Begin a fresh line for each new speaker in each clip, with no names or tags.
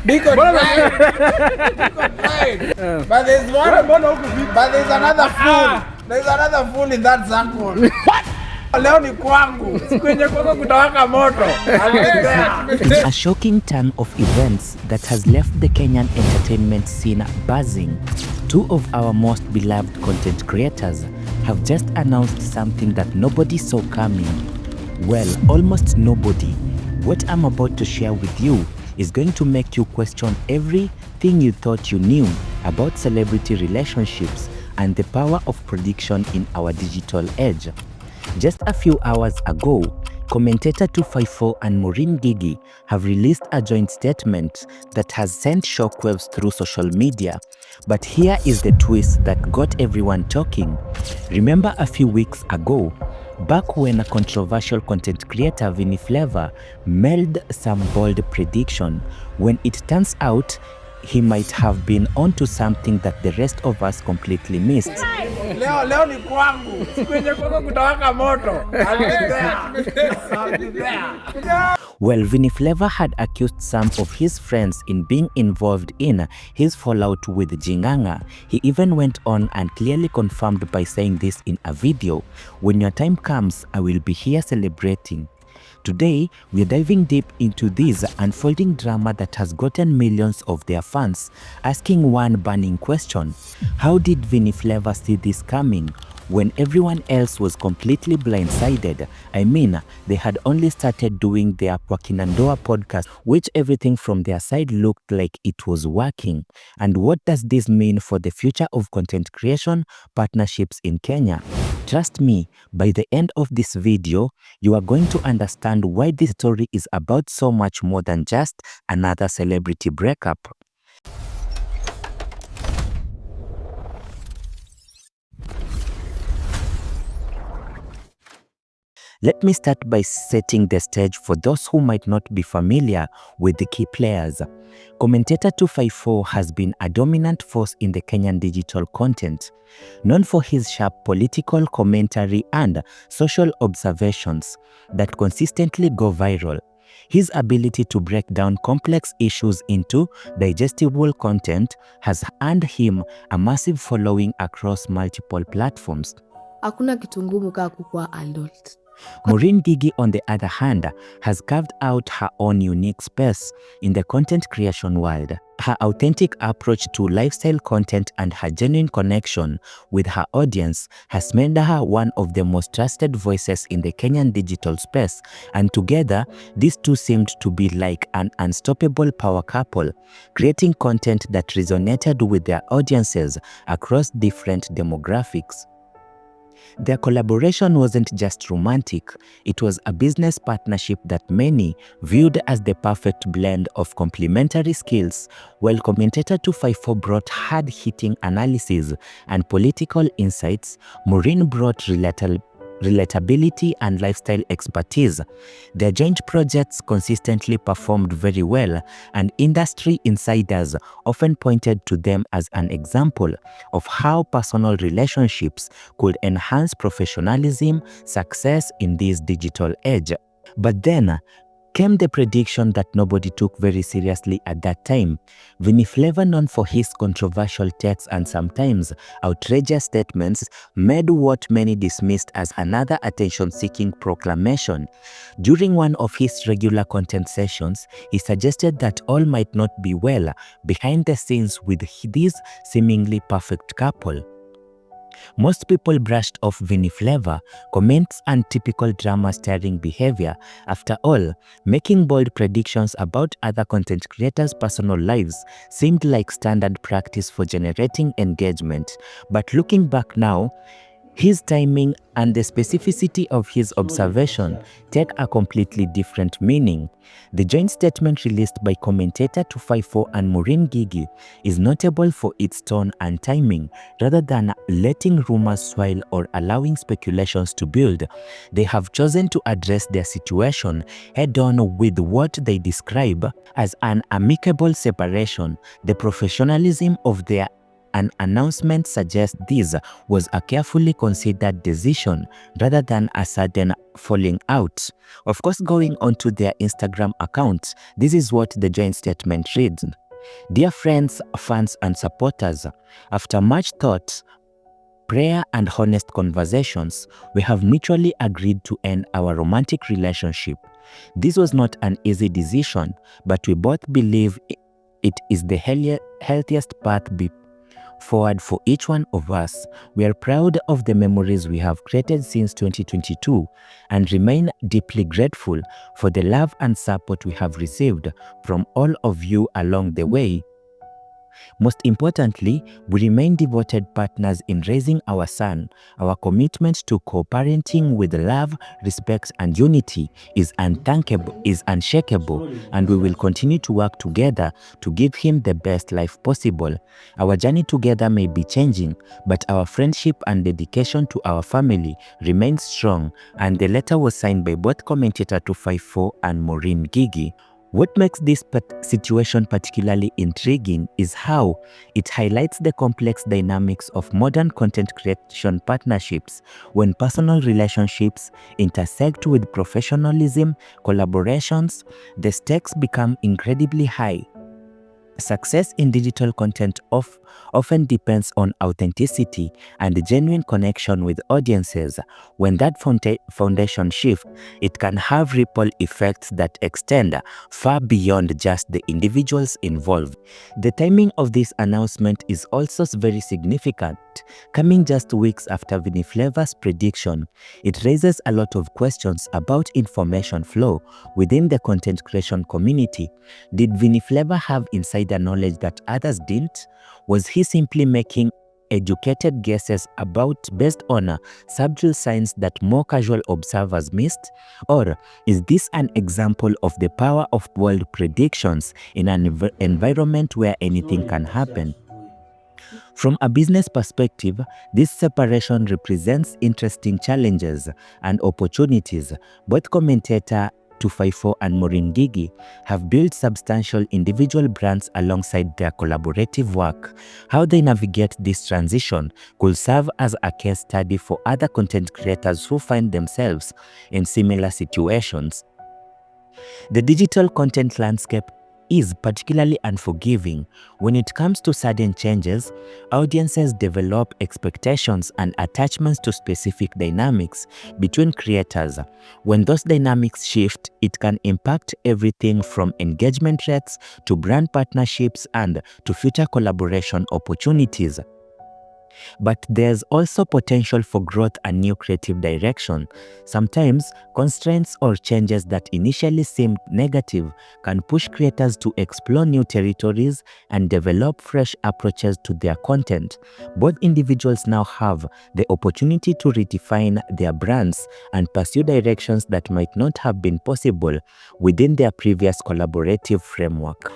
Niko tried. But there's one. But there's another fool. There's another fool in that circle. What? Leo ni kwangu. Kwenye kwako kutawaka moto.
It's a shocking turn of events that has left the Kenyan entertainment scene buzzing. Two of our most beloved content creators have just announced something that nobody saw coming. Well, almost nobody. What I'm about to share with you is going to make you question everything you thought you knew about celebrity relationships and the power of prediction in our digital age. Just a few hours ago, Commentator 254 and Moureen Ngigi have released a joint statement that has sent shockwaves through social media. But here is the twist that got everyone talking. Remember a few weeks ago, back when a controversial content creator, Vinnie Flavor, made some bold prediction, when it turns out he might have been onto something that the rest of us completely missed.
Leo ni kwangu. Kwenye kwako kutawaka moto.
Well, Vinnie Flavor had accused some of his friends in being involved in his fallout with Giggy. He even went on and clearly confirmed by saying this in a video: "When your time comes, I will be here celebrating." Today, we are diving deep into this unfolding drama that has gotten millions of their fans asking one burning question: how did Vinnie Flavor see this coming when everyone else was completely blindsided? I mean, they had only started doing their Kwakinandoa podcast, which everything from their side looked like it was working. And what does this mean for the future of content creation partnerships in Kenya? Trust me, by the end of this video, you are going to understand why this story is about so much more than just another celebrity breakup. Let me start by setting the stage for those who might not be familiar with the key players. Commentator 254 has been a dominant force in the Kenyan digital content, known for his sharp political commentary and social observations that consistently go viral. His ability to break down complex issues into digestible content has earned him a massive following across multiple platforms.
Hakuna kitu ngumu kama kukuwa adult.
Moureen Ngigi, on the other hand, has carved out her own unique space in the content creation world. Her authentic approach to lifestyle content and her genuine connection with her audience has made her one of the most trusted voices in the Kenyan digital space, and together, these two seemed to be like an unstoppable power couple, creating content that resonated with their audiences across different demographics. Their collaboration wasn't just romantic, it was a business partnership that many viewed as the perfect blend of complementary skills. While Commentator 254 brought hard-hitting analysis and political insights, Moren brought relatability and lifestyle expertise. Their joint projects consistently performed very well, and industry insiders often pointed to them as an example of how personal relationships could enhance professionalism, success in this digital age. But then came the prediction that nobody took very seriously at that time. Vinnie Flavor, known for his controversial takes and sometimes outrageous statements, made what many dismissed as another attention-seeking proclamation. During one of his regular content sessions, he suggested that all might not be well behind the scenes with this seemingly perfect couple. Most people brushed off Vinnie Flavor comments and typical drama-starring behavior. After all, making bold predictions about other content creators' personal lives seemed like standard practice for generating engagement. But looking back now, his timing and the specificity of his observation take a completely different meaning. The joint statement released by Commentator 254 and Moureen Ngigi is notable for its tone and timing. Rather than letting rumors swirl or allowing speculations to build, they have chosen to address their situation head-on with what they describe as an amicable separation. The professionalism of their an announcement suggests this was a carefully considered decision rather than a sudden falling out. Of course, going onto their Instagram account, this is what the joint statement reads. Dear friends, fans, and supporters, after much thought, prayer, and honest conversations, we have mutually agreed to end our romantic relationship. This was not an easy decision, but we both believe it is the healthiest path forward for each one of us. We are proud of the memories we have created since 2022 and remain deeply grateful for the love and support we have received from all of you along the way. Most importantly, we remain devoted partners in raising our son. Our commitment to co-parenting with love, respect, and unity is unshakable, and we will continue to work together to give him the best life possible. Our journey together may be changing, but our friendship and dedication to our family remains strong, and the letter was signed by both Commentator 254 and Moureen Ngigi. What makes this situation particularly intriguing is how it highlights the complex dynamics of modern content creation partnerships. When personal relationships intersect with professionalism, collaborations, the stakes become incredibly high. Success in digital content often depends on authenticity and genuine connection with audiences. When that foundation shifts, it can have ripple effects that extend far beyond just the individuals involved. The timing of this announcement is also very significant, coming just weeks after Vinnie Flavor's prediction. It raises a lot of questions about information flow within the content creation community. Did Vinnie Flavor have insider knowledge that others didn't? Was he simply making educated guesses based on subtle signs that more casual observers missed? Or is this an example of the power of bold predictions in an environment where anything can happen? From a business perspective, this separation represents interesting challenges and opportunities. Both Commentator 254 and Moureen Ngigi have built substantial individual brands alongside their collaborative work. How they navigate this transition could serve as a case study for other content creators who find themselves in similar situations. The digital content landscape is particularly unforgiving. When it comes to sudden changes, audiences develop expectations and attachments to specific dynamics between creators. When those dynamics shift, it can impact everything from engagement rates to brand partnerships and to future collaboration opportunities. But there's also potential for growth and new creative direction. Sometimes, constraints or changes that initially seemed negative can push creators to explore new territories and develop fresh approaches to their content. Both individuals now have the opportunity to redefine their brands and pursue directions that might not have been possible within their previous collaborative framework.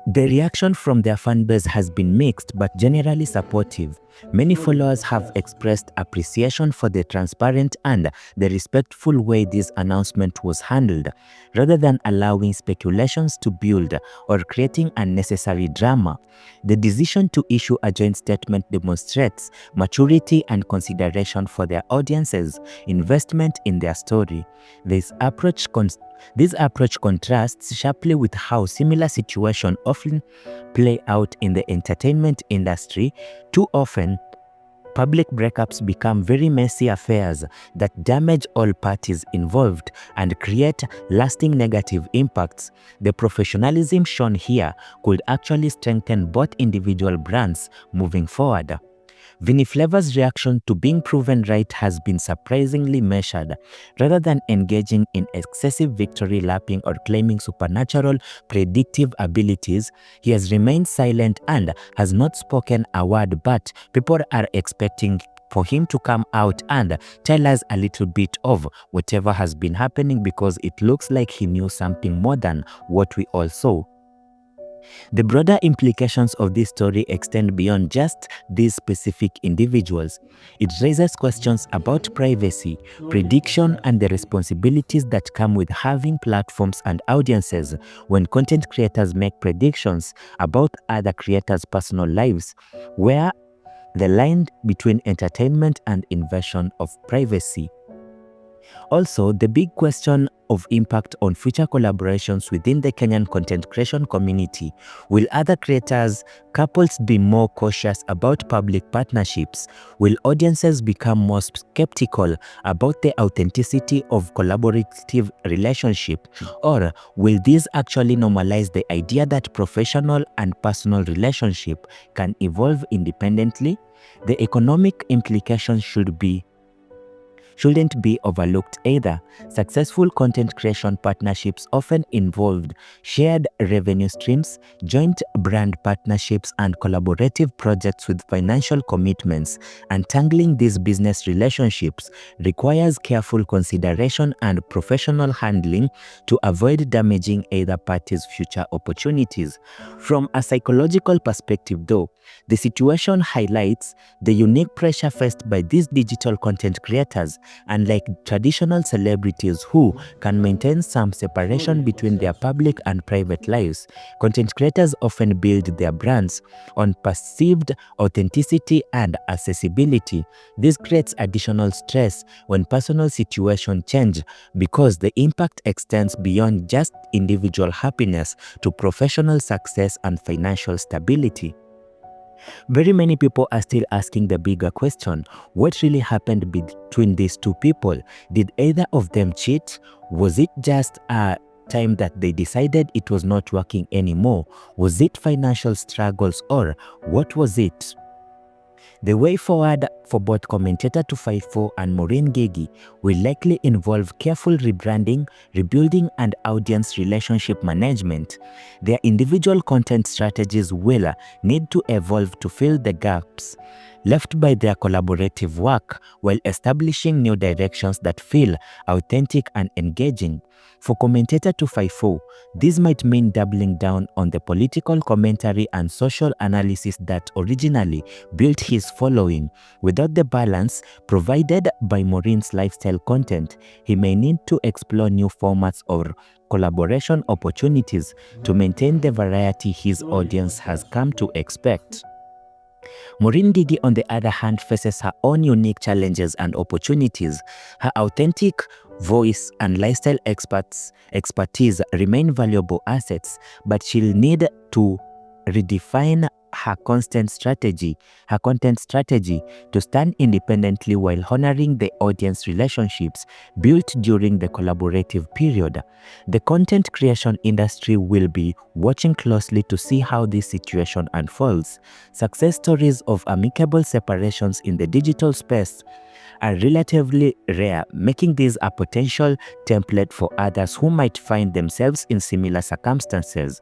The reaction from their fanbase has been mixed but generally supportive. Many followers have expressed appreciation for the transparent and the respectful way this announcement was handled, rather than allowing speculations to build or creating unnecessary drama. The decision to issue a joint statement demonstrates maturity and consideration for their audience's investment in their story. This approach contrasts sharply with how similar situations often play out in the entertainment industry. Too often, public breakups become very messy affairs that damage all parties involved and create lasting negative impacts. The professionalism shown here could actually strengthen both individual brands moving forward. Vinnie Flavor's reaction to being proven right has been surprisingly measured. Rather than engaging in excessive victory lapping or claiming supernatural predictive abilities, he has remained silent and has not spoken a word, but people are expecting for him to come out and tell us a little bit of whatever has been happening, because it looks like he knew something more than what we all saw. The broader implications of this story extend beyond just these specific individuals. It raises questions about privacy, prediction, and the responsibilities that come with having platforms and audiences when content creators make predictions about other creators' personal lives, where the line between entertainment and invasion of privacy. Also, the big question of impact on future collaborations within the Kenyan content creation community. Will other creators, couples be more cautious about public partnerships? Will audiences become more skeptical about the authenticity of collaborative relationship? Or will this actually normalize the idea that professional and personal relationship can evolve independently? The economic implications shouldn't be overlooked either. Successful content creation partnerships often involved shared revenue streams, joint brand partnerships, and collaborative projects with financial commitments. Untangling these business relationships requires careful consideration and professional handling to avoid damaging either party's future opportunities. From a psychological perspective, though, the situation highlights the unique pressure faced by these digital content creators. Unlike traditional celebrities who can maintain some separation between their public and private lives, content creators often build their brands on perceived authenticity and accessibility. This creates additional stress when personal situations change because the impact extends beyond just individual happiness to professional success and financial stability. Very many people are still asking the bigger question: what really happened between these two people? Did either of them cheat? Was it just a time that they decided it was not working anymore? Was it financial struggles, or what was it? The way forward for both Commentator 254 and Moureen Ngigi will likely involve careful rebranding, rebuilding, and audience relationship management. Their individual content strategies will need to evolve to fill the gaps left by their collaborative work while establishing new directions that feel authentic and engaging. For Commentator 254, this might mean doubling down on the political commentary and social analysis that originally built his following. Without the balance provided by Moureen's lifestyle content, he may need to explore new formats or collaboration opportunities to maintain the variety his audience has come to expect. Moureen Ngigi, on the other hand, faces her own unique challenges and opportunities. Her authentic voice and lifestyle expertise remain valuable assets, but she'll need to redefine her content strategy to stand independently while honoring the audience relationships built during the collaborative period. The content creation industry will be watching closely to see how this situation unfolds. Success stories of amicable separations in the digital space are relatively rare, making this a potential template for others who might find themselves in similar circumstances.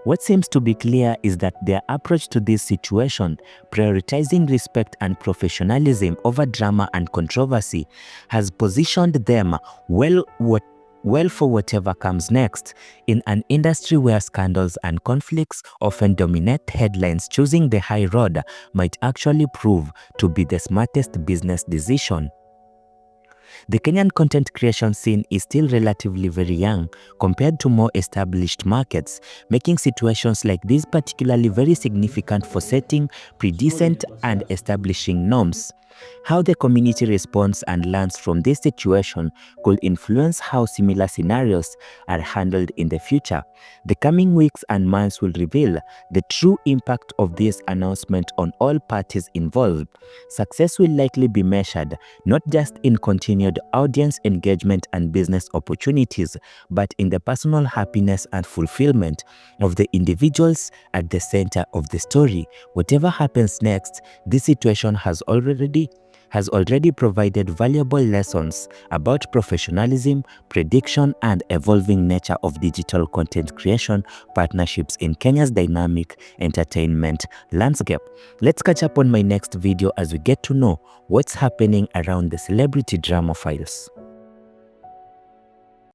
What seems to be clear is that their approach to this situation, prioritizing respect and professionalism over drama and controversy, has positioned them well for whatever comes next. In an industry where scandals and conflicts often dominate headlines, choosing the high road might actually prove to be the smartest business decision. The Kenyan content creation scene is still relatively very young compared to more established markets, making situations like this particularly very significant for setting precedent and establishing norms. How the community responds and learns from this situation could influence how similar scenarios are handled in the future. The coming weeks and months will reveal the true impact of this announcement on all parties involved. Success will likely be measured not just in continued audience engagement and business opportunities, but in the personal happiness and fulfillment of the individuals at the center of the story. Whatever happens next, this situation has already provided valuable lessons about professionalism, prediction, and evolving nature of digital content creation partnerships in Kenya's dynamic entertainment landscape. Let's catch up on my next video as we get to know what's happening around the celebrity drama files.